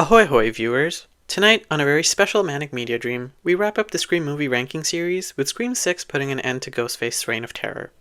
Ahoy hoy viewers! Tonight, on a very special Manic Media Dream, we wrap up the Scream movie ranking series, with Scream 6 putting an end to Ghostface's reign of terror.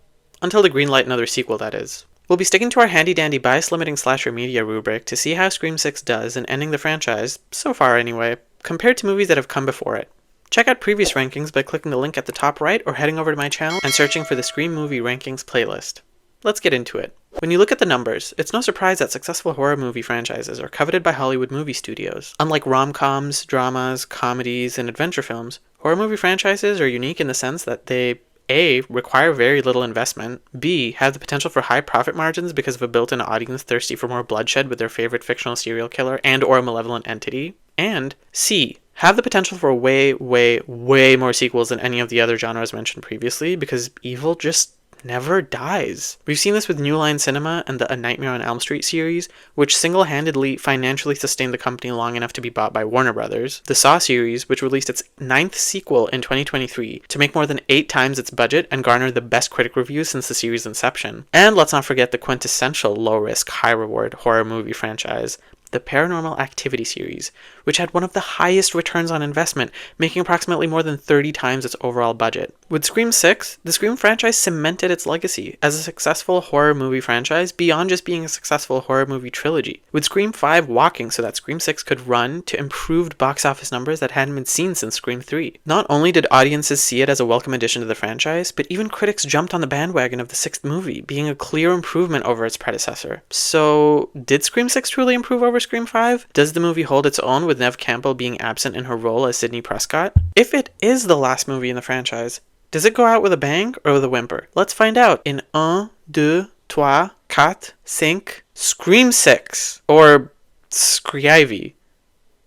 Until the greenlight another sequel, that is. We'll be sticking to our handy-dandy bias-limiting slasher media rubric to see how Scream 6 does in ending the franchise, so far anyway, compared to movies that have come before it. Check out previous rankings by clicking the link at the top right or heading over to my channel and searching for the Scream Movie Rankings playlist. Let's get into it. When you look at the numbers, it's no surprise that successful horror movie franchises are coveted by Hollywood movie studios. Unlike rom-coms, dramas, comedies, and adventure films, horror movie franchises are unique in the sense that they A. require very little investment, B. have the potential for high profit margins because of a built-in audience thirsty for more bloodshed with their favorite fictional serial killer and or malevolent entity, and C. have the potential for way more sequels than any of the other genres mentioned previously because evil just never dies. We've seen this with New Line Cinema and the A Nightmare on Elm Street series, which single-handedly financially sustained the company long enough to be bought by Warner Brothers, the Saw series, which released its 9th sequel in 2023 to make more than 8 times its budget and garner the best critic reviews since the series' inception. And let's not forget the quintessential low-risk, high-reward horror movie franchise, the Paranormal Activity series, which had one of the highest returns on investment, making approximately more than 30 times its overall budget. With Scream 6, the Scream franchise cemented its legacy as a successful horror movie franchise beyond just being a successful horror movie trilogy, with Scream 5 walking so that Scream 6 could run to improved box office numbers that hadn't been seen since Scream 3. Not only did audiences see it as a welcome addition to the franchise, but even critics jumped on the bandwagon of the 6th movie, being a clear improvement over its predecessor. So, did Scream 6 truly improve over Scream 5? Does the movie hold its own with Neve Campbell being absent in her role as Sidney Prescott? If it is the last movie in the franchise, does it go out with a bang or with a whimper? Let's find out in 1, 2, 3, 4, 5, Scream 6, or Scriivy,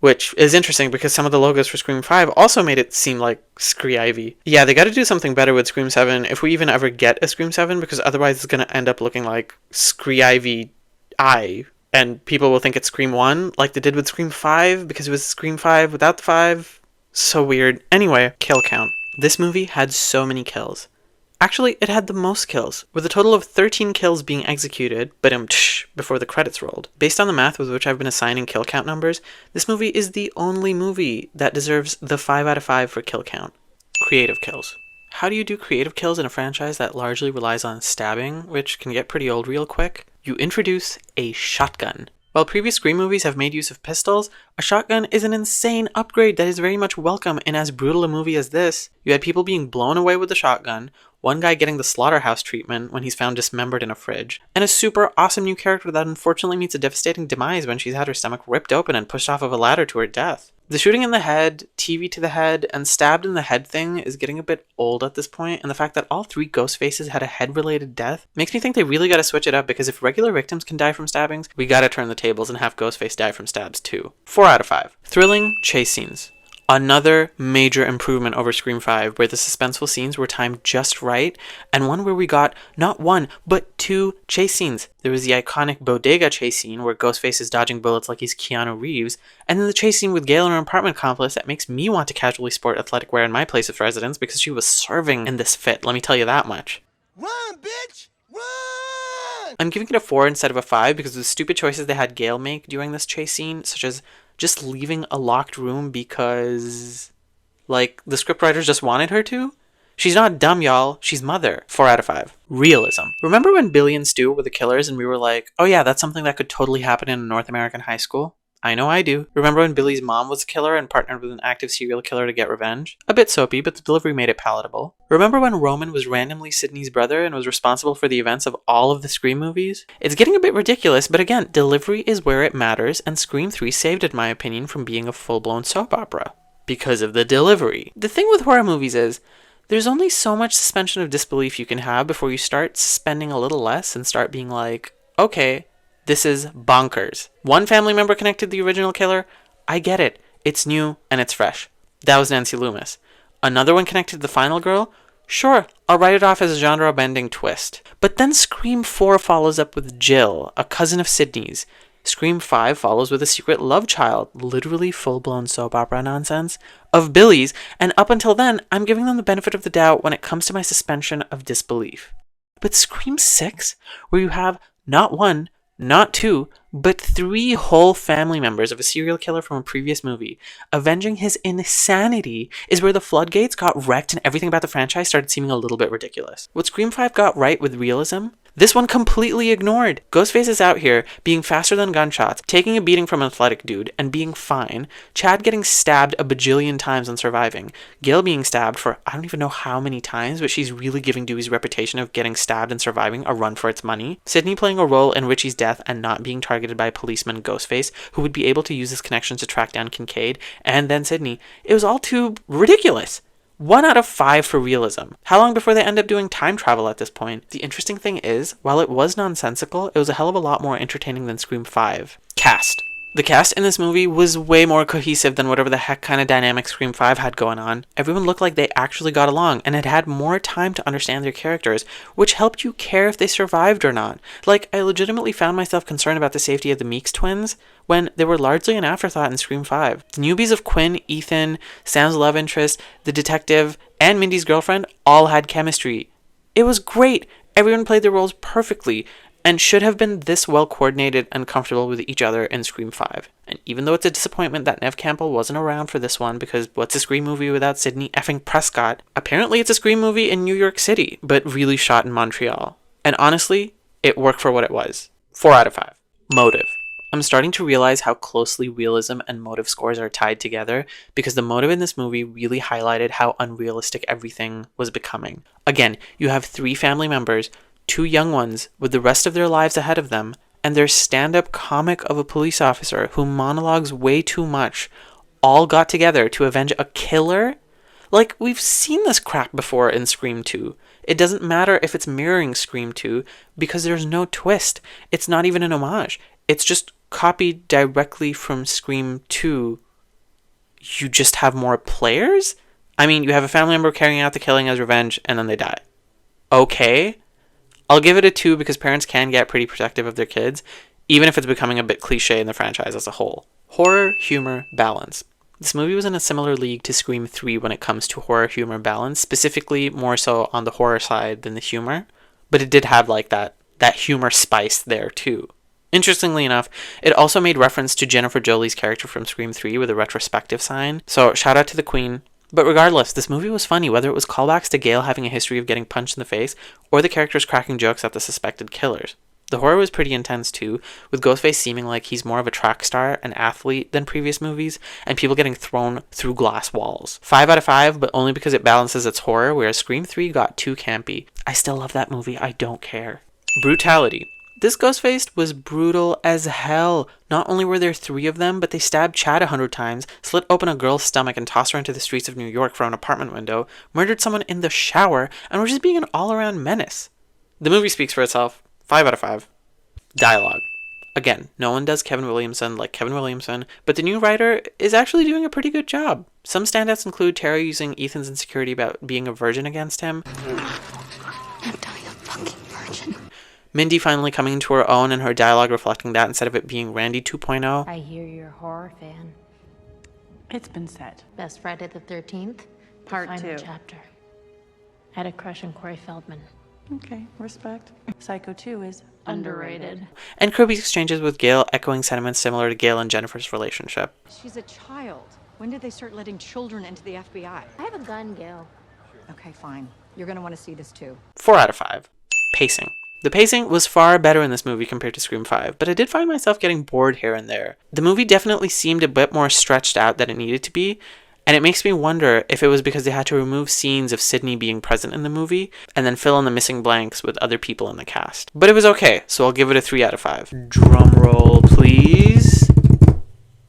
which is interesting because some of the logos for Scream 5 also made it seem like Scriivy. Yeah, they gotta do something better with Scream 7 if we even ever get a Scream 7, because otherwise it's gonna end up looking like Scriivy I. And people will think it's Scream 1, like they did with Scream 5, because it was Scream 5 without the 5. So weird. Anyway, kill count. This movie had so many kills. Actually, it had the most kills, with a total of 13 kills being executed, but before the credits rolled. Based on the math with which I've been assigning kill count numbers, this movie is the only movie that deserves the 5 out of 5 for kill count. Creative kills. How do you do creative kills in a franchise that largely relies on stabbing, which can get pretty old real quick? You introduce a shotgun. While previous Scream movies have made use of pistols, a shotgun is an insane upgrade that is very much welcome in as brutal a movie as this. You had people being blown away with the shotgun, one guy getting the slaughterhouse treatment when he's found dismembered in a fridge, and a super awesome new character that unfortunately meets a devastating demise when she's had her stomach ripped open and pushed off of a ladder to her death. The shooting in the head, TV to the head, and stabbed in the head thing is getting a bit old at this point, and the fact that all 3 Ghostfaces had a head-related death makes me think they really gotta switch it up, because if regular victims can die from stabbings, we gotta turn the tables and have Ghostface die from stabs too. 4 out of 5. Thrilling chase scenes. Another major improvement over Scream 5, where the suspenseful scenes were timed just right, and one where we got not 1, but 2 chase scenes. There was the iconic bodega chase scene where Ghostface is dodging bullets like he's Keanu Reeves, and then the chase scene with Gail in her apartment complex that makes me want to casually sport athletic wear in my place of residence because she was serving in this fit, let me tell you that much. Run, bitch! Run! I'm giving it a 4 instead of a 5 because of the stupid choices they had Gail make during this chase scene, such as just leaving a locked room because, like, the scriptwriters just wanted her to? She's not dumb, y'all. She's Mother. 4 out of 5. Realism. Remember when Billy and Stu were the killers and we were like, oh yeah, that's something that could totally happen in a North American high school? I know I do. Remember when Billy's mom was a killer and partnered with an active serial killer to get revenge? A bit soapy, but the delivery made it palatable. Remember when Roman was randomly Sidney's brother and was responsible for the events of all of the Scream movies? It's getting a bit ridiculous, but again, delivery is where it matters, and Scream 3 saved it, in my opinion, from being a full-blown soap opera. Because of the delivery. The thing with horror movies is, there's only so much suspension of disbelief you can have before you start spending a little less and start being like, okay, this is bonkers. One family member connected the original killer? I get it. It's new and it's fresh. That was Nancy Loomis. Another one connected the final girl? Sure, I'll write it off as a genre-bending twist. But then Scream 4 follows up with Jill, a cousin of Sidney's. Scream 5 follows with a secret love child, literally full-blown soap opera nonsense, of Billy's, and up until then, I'm giving them the benefit of the doubt when it comes to my suspension of disbelief. But Scream 6, where you have not 1, not 2, but 3 whole family members of a serial killer from a previous movie avenging his insanity is where the floodgates got wrecked and everything about the franchise started seeming a little bit ridiculous. What Scream 5 got right with realism, this one completely ignored. Ghostface is out here being faster than gunshots, taking a beating from an athletic dude, and being fine. Chad getting stabbed a bajillion times and surviving. Gail being stabbed for I don't even know how many times, but she's really giving Dewey's reputation of getting stabbed and surviving a run for its money. Sidney playing a role in Richie's death and not being targeted by policeman Ghostface, who would be able to use his connections to track down Kincaid, and then Sidney. It was all too ridiculous. 1 out of 5 for realism. How long before they end up doing time travel at this point? The interesting thing is, while it was nonsensical, it was a hell of a lot more entertaining than Scream 5. Cast. The cast in this movie was way more cohesive than whatever the heck kind of dynamic Scream 5 had going on. Everyone looked like they actually got along and had had more time to understand their characters, which helped you care if they survived or not. Like, I legitimately found myself concerned about the safety of the Meeks twins when they were largely an afterthought in Scream 5. The newbies of Quinn, Ethan, Sam's love interest, the detective, and Mindy's girlfriend all had chemistry. It was great. Everyone played their roles perfectly, and should have been this well coordinated and comfortable with each other in Scream 5. And even though it's a disappointment that Neve Campbell wasn't around for this one, because what's a Scream movie without Sidney effing Prescott? Apparently it's a Scream movie in New York City, but really shot in Montreal. And honestly, it worked for what it was. 4 out of 5. Motive. I'm starting to realize how closely realism and motive scores are tied together, because the motive in this movie really highlighted how unrealistic everything was becoming. Again, you have 3 family members, 2 young ones with the rest of their lives ahead of them, and their stand-up comic of a police officer who monologues way too much, all got together to avenge a killer? Like, we've seen this crap before in Scream 2. It doesn't matter if it's mirroring Scream 2, because there's no twist. It's not even an homage. It's just copied directly from Scream 2. You just have more players? I mean, you have a family member carrying out the killing as revenge, and then they die. Okay? I'll give it a 2 because parents can get pretty protective of their kids, even if it's becoming a bit cliche in the franchise as a whole. Horror, humor, balance. This movie was in a similar league to Scream 3 when it comes to horror, humor, balance, specifically more so on the horror side than the humor, but it did have like that humor spice there too. Interestingly enough, it also made reference to Jennifer Jolie's character from Scream 3 with a retrospective sign, so shout out to the Queen. But regardless, this movie was funny, whether it was callbacks to Gail having a history of getting punched in the face, or the characters cracking jokes at the suspected killers. The horror was pretty intense too, with Ghostface seeming like he's more of a track star, an athlete, than previous movies, and people getting thrown through glass walls. 5 out of 5, but only because it balances its horror, whereas Scream 3 got too campy. I still love that movie, I don't care. Brutality. This Ghostface was brutal as hell. Not only were there 3 of them, but they stabbed Chad 100 times, slit open a girl's stomach and tossed her into the streets of New York from an apartment window, murdered someone in the shower, and were just being an all-around menace. The movie speaks for itself. 5 out of 5. Dialogue. Again, no one does Kevin Williamson like Kevin Williamson, but the new writer is actually doing a pretty good job. Some standouts include Tara using Ethan's insecurity about being a virgin against him. I'm telling a fucking virgin. Mindy finally coming into her own and her dialogue reflecting that instead of it being Randy 2.0. I hear you're a horror fan. It's been said. Best Friday the 13th, Part Final 2. Chapter. I had a crush on Corey Feldman. Okay, respect. Psycho 2 is Underrated. And Kirby's exchanges with Gail echoing sentiments similar to Gail and Jennifer's relationship. She's a child. When did they start letting children into the FBI? I have a gun, Gail. Okay, fine. You're gonna want to see this too. 4 out of 5. Pacing. The pacing was far better in this movie compared to Scream 5, but I did find myself getting bored here and there. The movie definitely seemed a bit more stretched out than it needed to be, and it makes me wonder if it was because they had to remove scenes of Sidney being present in the movie, and then fill in the missing blanks with other people in the cast. But it was okay, so I'll give it a 3 out of 5. Drum roll, please.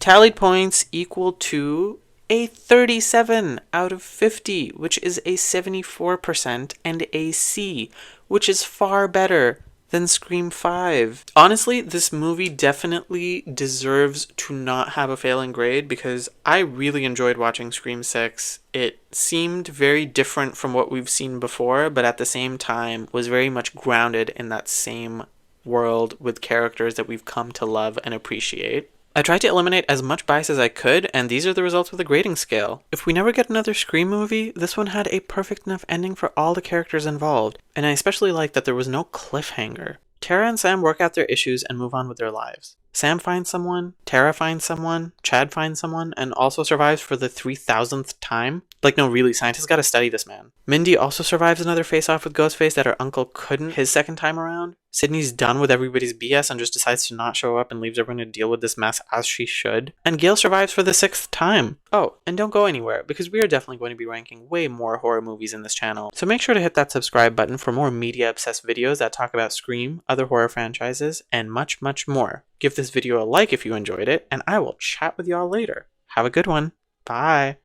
Tallied points equal to a 37 out of 50, which is a 74%, and a C, which is far better than Scream 5. Honestly, this movie definitely deserves to not have a failing grade because I really enjoyed watching Scream 6. It seemed very different from what we've seen before, but at the same time was very much grounded in that same world with characters that we've come to love and appreciate. I tried to eliminate as much bias as I could, and these are the results with a grading scale. If we never get another Scream movie, this one had a perfect enough ending for all the characters involved, and I especially liked that there was no cliffhanger. Tara and Sam work out their issues and move on with their lives. Sam finds someone, Tara finds someone, Chad finds someone, and also survives for the 3,000th time. Like, no, really, scientists gotta study this man. Mindy also survives another face-off with Ghostface that her uncle couldn't his second time around. Sydney's done with everybody's BS and just decides to not show up and leaves everyone to deal with this mess as she should. And Gail survives for the 6th time. Oh, and don't go anywhere, because we are definitely going to be ranking way more horror movies in this channel. So make sure to hit that subscribe button for more media-obsessed videos that talk about Scream, other horror franchises, and much, much more. Give this video a like if you enjoyed it, and I will chat with y'all later. Have a good one. Bye.